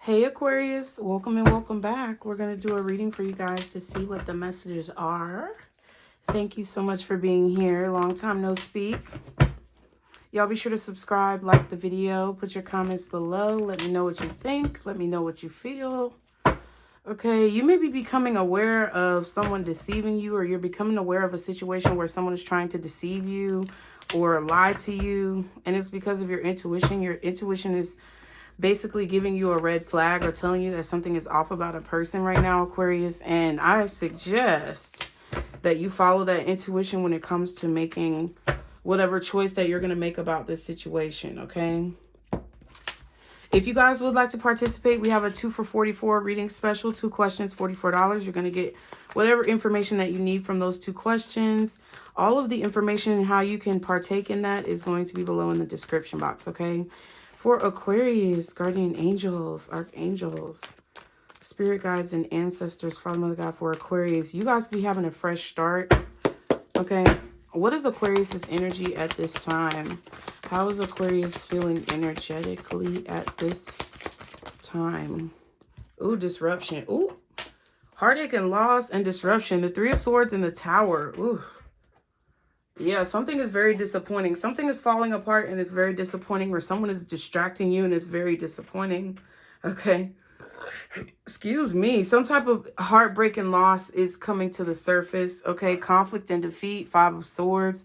Hey Aquarius, welcome and welcome back. We're going to do a reading for you guys to see what the messages are. Thank you so much for being here. Long time no speak. Y'all be sure to subscribe, like the video, put your comments below. Let me know what you think. Let me know what you feel. Okay, you may be becoming aware of someone deceiving you, or you're becoming aware of a situation where someone is trying to deceive you or lie to you. And it's because of your intuition. Your intuition is basically giving you a red flag or telling you that something is off about a person right now, Aquarius. And I suggest that you follow that intuition when it comes to making whatever choice that you're going to make about this situation, okay? If you guys would like to participate, we have a 2 for $44 reading special. 2 questions, $44. You're going to get whatever information that you need from those 2 questions. All of the information and how you can partake in that is going to be below in the description box, okay? For Aquarius, guardian angels, archangels, spirit guides, and ancestors, Father, Mother, God, for Aquarius, you guys be having a fresh start, okay? What is Aquarius's energy at this time? How is Aquarius feeling energetically at this time? Ooh, disruption. Ooh, heartache and loss and disruption. The 3 of Swords and the Tower. Ooh. Yeah, something is very disappointing. Something is falling apart and it's very disappointing, or someone is distracting you and it's very disappointing. Okay. Excuse me. Some type of heartbreak and loss is coming to the surface. Okay. Conflict and defeat. 5 of Swords.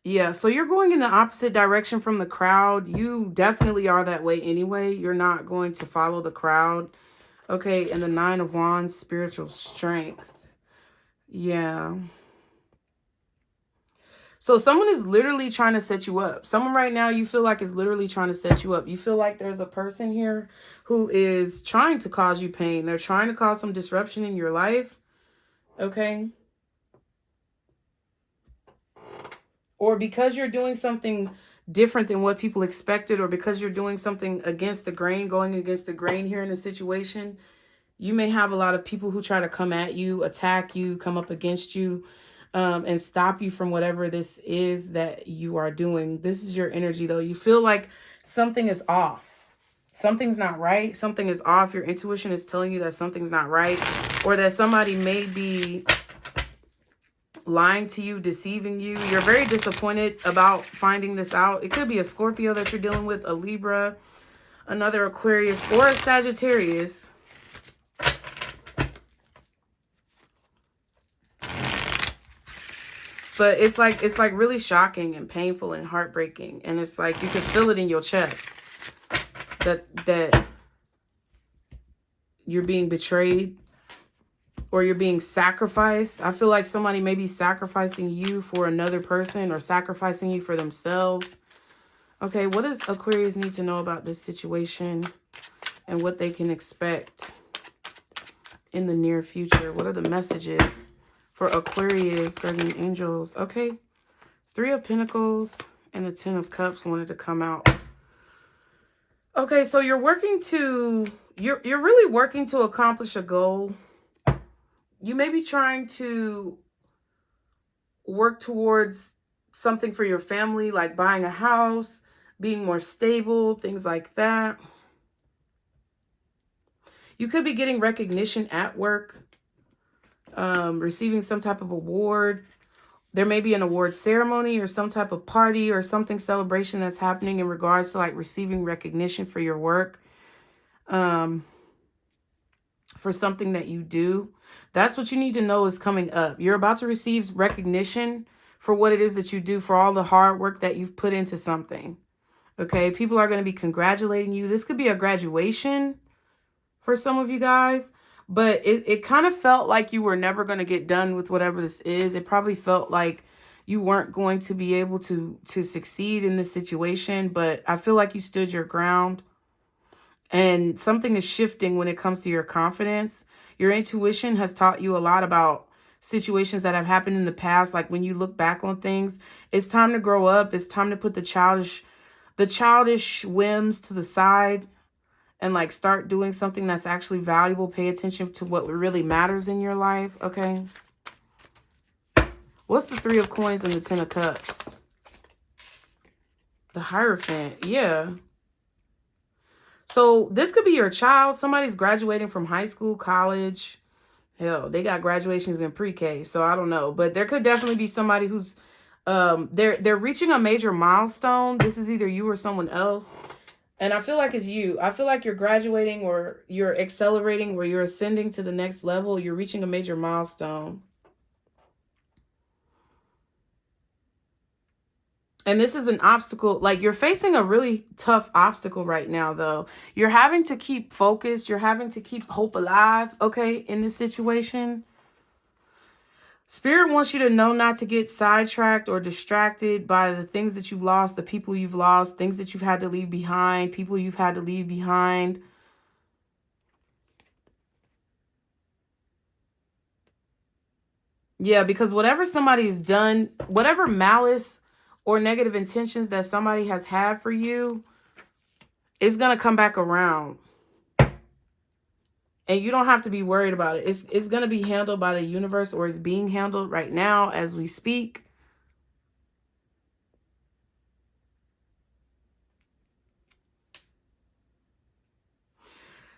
Yeah, so you're going in the opposite direction from the crowd. You definitely are that way anyway. You're not going to follow the crowd. Okay, and the 9 of Wands, spiritual strength. Yeah. So someone is literally trying to set you up. Someone right now you feel like is literally trying to set you up. You feel like there's a person here who is trying to cause you pain. They're trying to cause some disruption in your life. Okay. Or because you're doing something different than what people expected, or because you're doing something against the grain, going against the grain here in the situation, you may have a lot of people who try to come at you, attack you, come up against you, and stop you from whatever this is that you are doing. This is your energy, though. You feel like something is off. Something's not right. Something is off. Your intuition is telling you that something's not right, or that somebody may be lying to you, deceiving you. You're very disappointed about finding this out. It could be a Scorpio that you're dealing with, a Libra, another Aquarius, or a Sagittarius. But it's like really shocking and painful and heartbreaking. And it's like you can feel it in your chest that you're being betrayed, or you're being sacrificed. I feel like somebody may be sacrificing you for another person, or sacrificing you for themselves. Okay, what does Aquarius need to know about this situation and what they can expect in the near future? What are the messages for Aquarius, guardian angels? Okay, 3 of Pentacles and the 10 of Cups wanted to come out. Okay, so you're really working to accomplish a goal. You may be trying to work towards something for your family, like buying a house, being more stable, things like that. You could be getting recognition at work, receiving some type of award. There may be an award ceremony or some type of party or something, celebration that's happening in regards to like receiving recognition for your work. For something that you do. That's what you need to know is coming up. You're about to receive recognition for what it is that you do, for all the hard work that you've put into something. Okay, people are going to be congratulating you. This could be a graduation for some of you guys, but it kind of felt like you were never going to get done with whatever this is. It probably felt like you weren't going to be able to succeed in this situation, but I feel like you stood your ground. And something is shifting when it comes to your confidence. Your intuition has taught you a lot about situations that have happened in the past. Like when you look back on things, it's time to grow up. It's time to put the childish whims to the side and like start doing something that's actually valuable. Pay attention to what really matters in your life. Okay. What's the 3 of Coins and the 10 of Cups? The Hierophant. Yeah. So this could be your child. Somebody's graduating from high school, college. Hell, they got graduations in pre-K. So I don't know. But there could definitely be somebody who's they're reaching a major milestone. This is either you or someone else. And I feel like it's you. I feel like you're graduating or you're accelerating or you're ascending to the next level. You're reaching a major milestone. And this is an obstacle. Like, you're facing a really tough obstacle right now, though. You're having to keep focused. You're having to keep hope alive, okay, in this situation. Spirit wants you to know not to get sidetracked or distracted by the things that you've lost, the people you've lost, things that you've had to leave behind, people you've had to leave behind. Yeah, because whatever somebody's done, whatever malice or negative intentions that somebody has had for you, it's going to come back around. And you don't have to be worried about it. It's going to be handled by the universe, or it's being handled right now as we speak.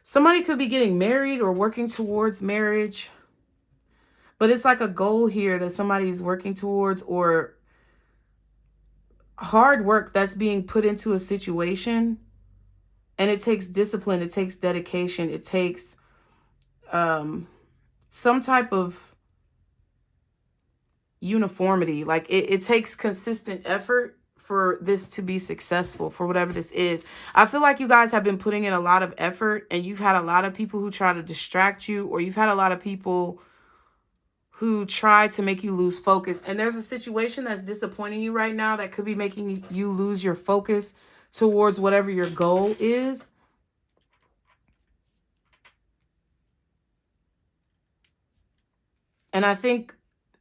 Somebody could be getting married or working towards marriage. But it's like a goal here that somebody's working towards, or hard work that's being put into a situation. And it takes discipline. It takes dedication. It takes some type of uniformity. Like it takes consistent effort for this to be successful, for whatever this is. I feel like you guys have been putting in a lot of effort, and you've had a lot of people who try to distract you, or you've had a lot of people who try to make you lose focus. And there's a situation that's disappointing you right now that could be making you lose your focus towards whatever your goal is. And I think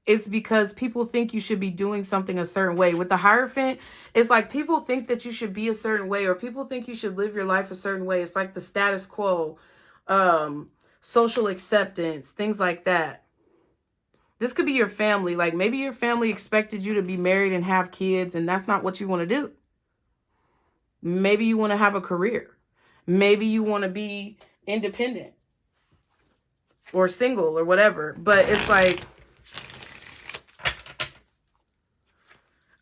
it's because people think you should be doing something a certain way. With the Hierophant, it's like people think that you should be a certain way, or people think you should live your life a certain way. It's like the status quo, social acceptance, things like that. This could be your family. Like, maybe your family expected you to be married and have kids, and that's not what you want to do. Maybe you want to have a career. Maybe you want to be independent or single or whatever. But it's like,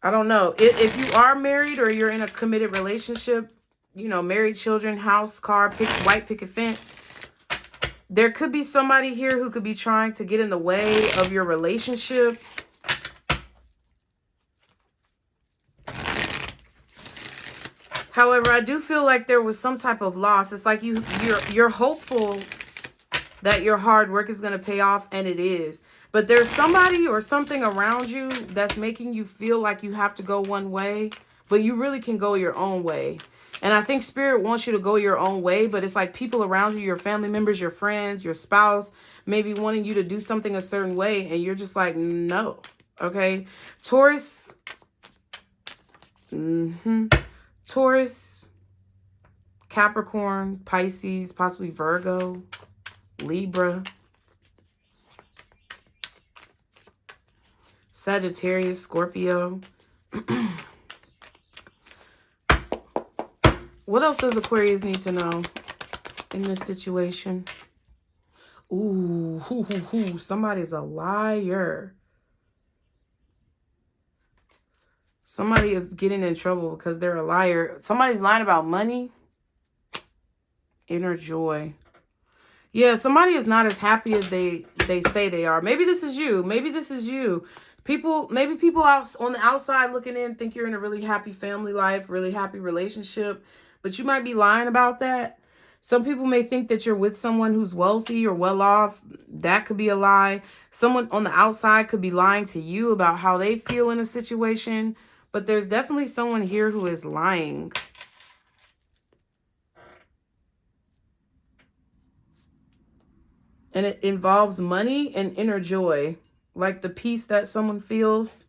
I don't know. If you are married or you're in a committed relationship, you know, married, children, house, car, white picket fence, there could be somebody here who could be trying to get in the way of your relationship. However, I do feel like there was some type of loss. It's like you're hopeful that your hard work is going to pay off, and it is. But there's somebody or something around you that's making you feel like you have to go one way, but you really can go your own way. And I think Spirit wants you to go your own way, but it's like people around you, your family members, your friends, your spouse, maybe wanting you to do something a certain way, and you're just like, no. Okay? Taurus. Taurus, Capricorn, Pisces, possibly Virgo, Libra, Sagittarius, Scorpio. What else does Aquarius need to know in this situation? Ooh, somebody's a liar. Somebody is getting in trouble because they're a liar. Somebody's lying about money. Inner joy. Yeah, somebody is not as happy as they say they are. Maybe this is you. Maybe this is you. Maybe people out on the outside looking in think you're in a really happy family life, really happy relationship, but you might be lying about that. Some people may think that you're with someone who's wealthy or well off. That could be a lie. Someone on the outside could be lying to you about how they feel in a situation, but there's definitely someone here who is lying. And it involves money and inner joy, like the peace that someone feels.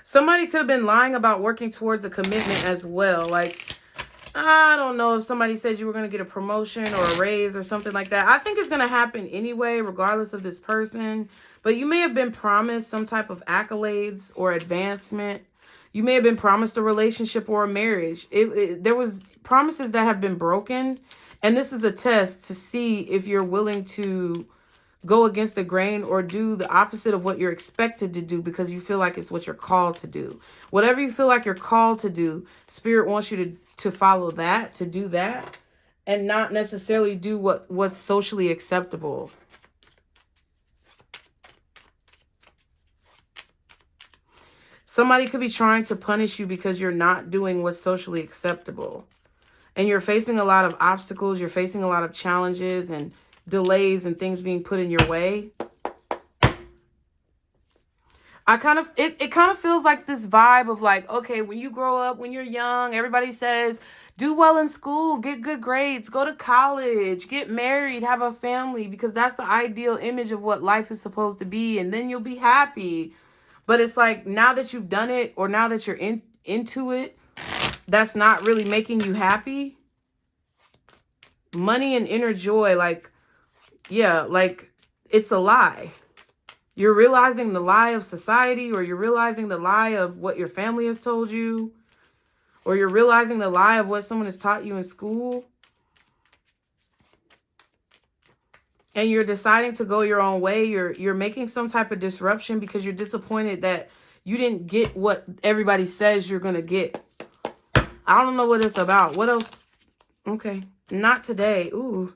Somebody could have been lying about working towards a commitment as well. Like, I don't know if somebody said you were going to get a promotion or a raise or something like that. I think it's going to happen anyway, regardless of this person. But you may have been promised some type of accolades or advancement. You may have been promised a relationship or a marriage. There was promises that have been broken. And this is a test to see if you're willing to go against the grain or do the opposite of what you're expected to do because you feel like it's what you're called to do. Whatever you feel like you're called to do, Spirit wants you to follow that, to do that, and not necessarily do what's socially acceptable. Somebody could be trying to punish you because you're not doing what's socially acceptable. And you're facing a lot of obstacles. You're facing a lot of challenges and delays and things being put in your way. It kind of feels like this vibe of like, okay, when you grow up, when you're young, everybody says, do well in school, get good grades, go to college, get married, have a family, because that's the ideal image of what life is supposed to be. And then you'll be happy. But it's like, now that you've done it, or now that you're into it, that's not really making you happy. Money and inner joy, like, yeah, like it's a lie. You're realizing the lie of society, or you're realizing the lie of what your family has told you, or you're realizing the lie of what someone has taught you in school. And you're deciding to go your own way. You're making some type of disruption because you're disappointed that you didn't get what everybody says you're going to get. I don't know what it's about. What else? Okay. Not today. Ooh.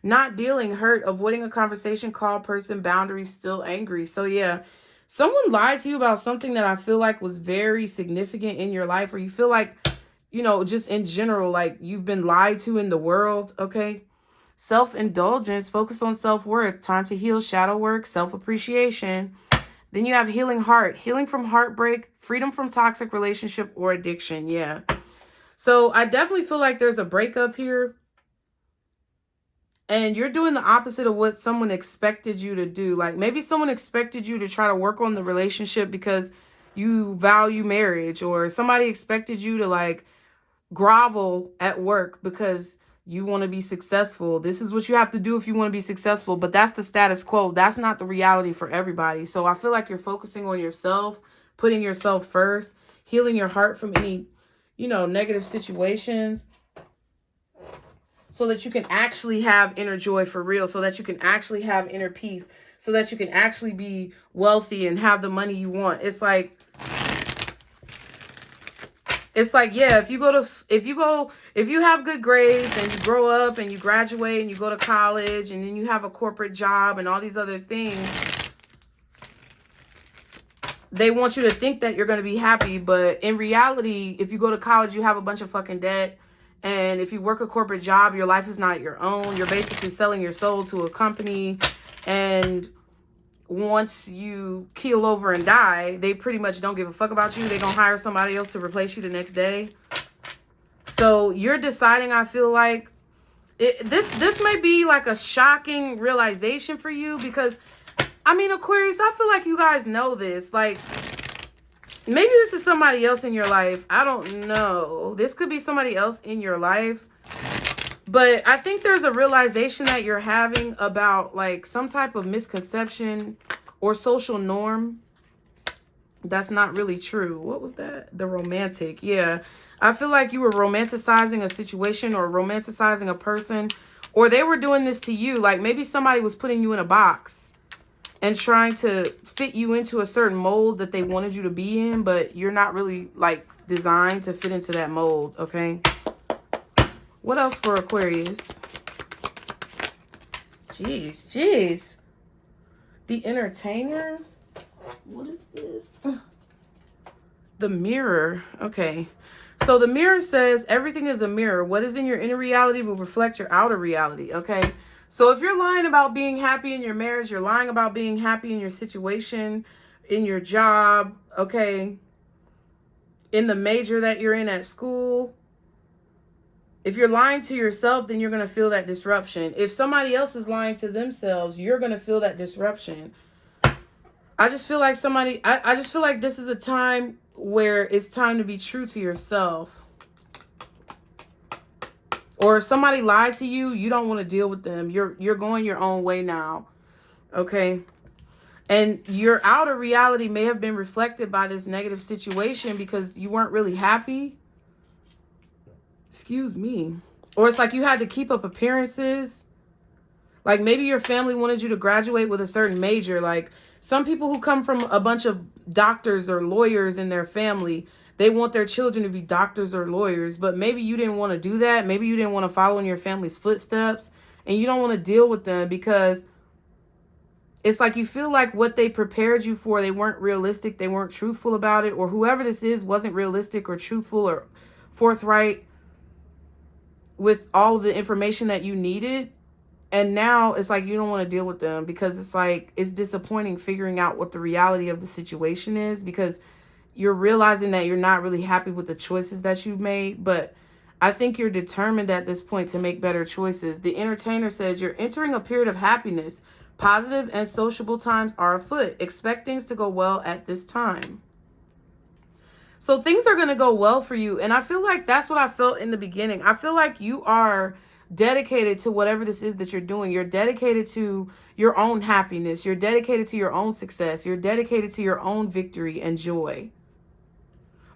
Not dealing, hurt, avoiding a conversation, call, person, boundaries, still angry. So yeah, someone lied to you about something that I feel like was very significant in your life, or you feel like, you know, just in general, like you've been lied to in the world. Okay. Self-indulgence, focus on self-worth, time to heal, shadow work, self-appreciation. Then you have healing heart, healing from heartbreak, freedom from toxic relationship or addiction. Yeah. So I definitely feel like there's a breakup here. And you're doing the opposite of what someone expected you to do. Like maybe someone expected you to try to work on the relationship because you value marriage, or somebody expected you to like grovel at work because you want to be successful. This is what you have to do if you want to be successful. But that's the status quo. That's not the reality for everybody. So I feel like you're focusing on yourself, putting yourself first, healing your heart from any, you know, negative situations, so that you can actually have inner joy for real, so that you can actually have inner peace, so that you can actually be wealthy and have the money you want. It's like, yeah, if you have good grades and you grow up and you graduate and you go to college and then you have a corporate job and all these other things, they want you to think that you're going to be happy. But in reality, if you go to college, you have a bunch of fucking debt. And if you work a corporate job, your life is not your own. You're basically selling your soul to a company. And once you keel over and die, they pretty much don't give a fuck about you. They're going to hire somebody else to replace you the next day. So you're deciding, I feel like, this may be like a shocking realization for you. Because, I mean, Aquarius, I feel like you guys know this. Like, maybe this is somebody else in your life. I don't know. This could be somebody else in your life. But I think there's a realization that you're having about like some type of misconception or social norm that's not really true. What was that? The romantic. Yeah. I feel like you were romanticizing a situation or romanticizing a person, or they were doing this to you. Like maybe somebody was putting you in a box and trying to fit you into a certain mold that they wanted you to be in, but you're not really like designed to fit into that mold. Okay. What else for Aquarius? Jeez. The Entertainer. What is this? The Mirror. Okay. So the Mirror says everything is a mirror. What is in your inner reality will reflect your outer reality. Okay. So if you're lying about being happy in your marriage, you're lying about being happy in your situation, in your job, okay, in the major that you're in at school, if you're lying to yourself, then you're going to feel that disruption. If somebody else is lying to themselves, you're going to feel that disruption. I just feel like I just feel like this is a time where it's time to be true to yourself. Or if somebody lied to you, you don't want to deal with them. You're going your own way now. Okay? And your outer reality may have been reflected by this negative situation because you weren't really happy. Excuse me. Or it's like you had to keep up appearances. Like maybe your family wanted you to graduate with a certain major. Like some people who come from a bunch of doctors or lawyers in their family, they want their children to be doctors or lawyers. But maybe you didn't want to do that. Maybe you didn't want to follow in your family's footsteps. And you don't want to deal with them because it's like you feel like what they prepared you for, they weren't realistic. They weren't truthful about it. Or whoever this is wasn't realistic or truthful or forthright with all of the information that you needed. And now it's like you don't want to deal with them because it's like it's disappointing figuring out what the reality of the situation is because you're realizing that you're not really happy with the choices that you've made. But I think you're determined at this point to make better choices. The entertainer says you're entering a period of happiness. Positive and sociable times are afoot. Expect things to go well at this time. So things are going to go well for you. And I feel like that's what I felt in the beginning. I feel like you are dedicated to whatever this is that you're doing. You're dedicated to your own happiness. You're dedicated to your own success. You're dedicated to your own victory and joy.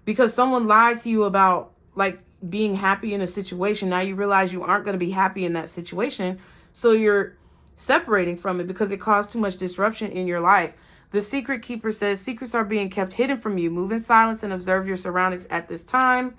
Because someone lied to you about like being happy in a situation. Now you realize you aren't going to be happy in that situation. So you're separating from it because it caused too much disruption in your life. The secret keeper says secrets are being kept hidden from you. Move in silence and observe your surroundings at this time.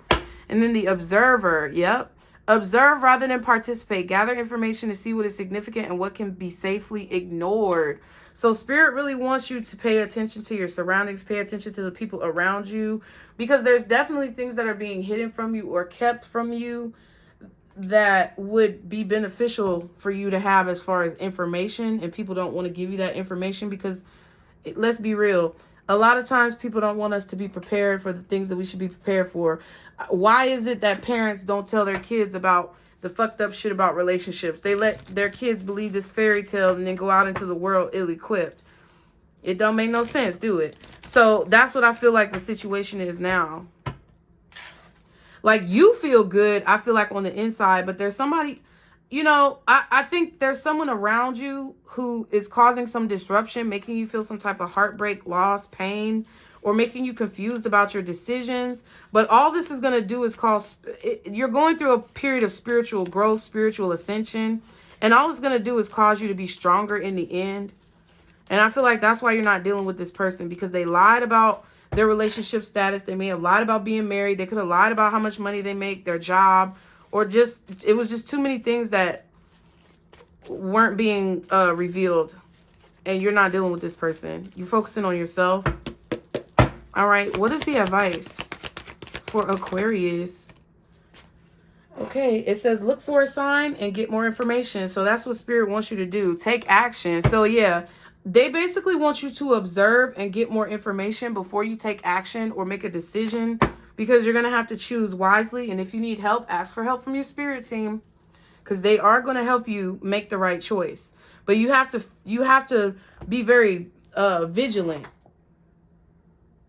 And then the observer. Yep. Observe rather than participate. Gather information to see what is significant and what can be safely ignored. So Spirit really wants you to pay attention to your surroundings. Pay attention to the people around you. Because there's definitely things that are being hidden from you or kept from you that would be beneficial for you to have as far as information. And people don't want to give you that information because let's be real. A lot of times people don't want us to be prepared for the things that we should be prepared for. Why is it that parents don't tell their kids about the fucked up shit about relationships? They let their kids believe this fairy tale and then go out into the world ill-equipped. It don't make no sense, do it? So that's what I feel like the situation is now. Like you feel good, I feel like on the inside, but there's somebody... You know, I think there's someone around you who is causing some disruption, making you feel some type of heartbreak, loss, pain, or making you confused about your decisions. But all this is going to do is you're going through a period of spiritual growth, spiritual ascension. And all it's going to do is cause you to be stronger in the end. And I feel like that's why you're not dealing with this person, because they lied about their relationship status. They may have lied about being married. They could have lied about how much money they make, their job. Or just, it was just too many things that weren't being revealed. And you're not dealing with this person. You're focusing on yourself. All right. What is the advice for Aquarius? Okay. It says, look for a sign and get more information. So that's what Spirit wants you to do. Take action. So yeah, they basically want you to observe and get more information before you take action or make a decision. Because you're going to have to choose wisely. And if you need help, ask for help from your spirit team. Because they are going to help you make the right choice. But you have to be very vigilant.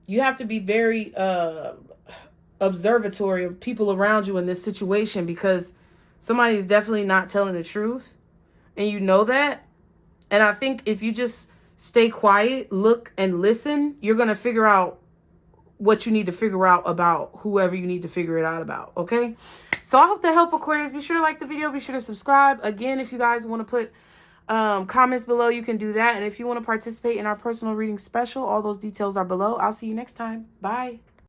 You have to be very observatory of people around you in this situation. Because somebody is definitely not telling the truth. And you know that. And I think if you just stay quiet, look and listen, you're going to figure out what you need to figure out about whoever you need to figure it out about. Okay. So I hope that helped, Aquarius. Be sure to like the video. Be sure to subscribe. Again, if you guys want to put comments below, you can do that. And if you want to participate in our personal reading special, all those details are below. I'll see you next time. Bye.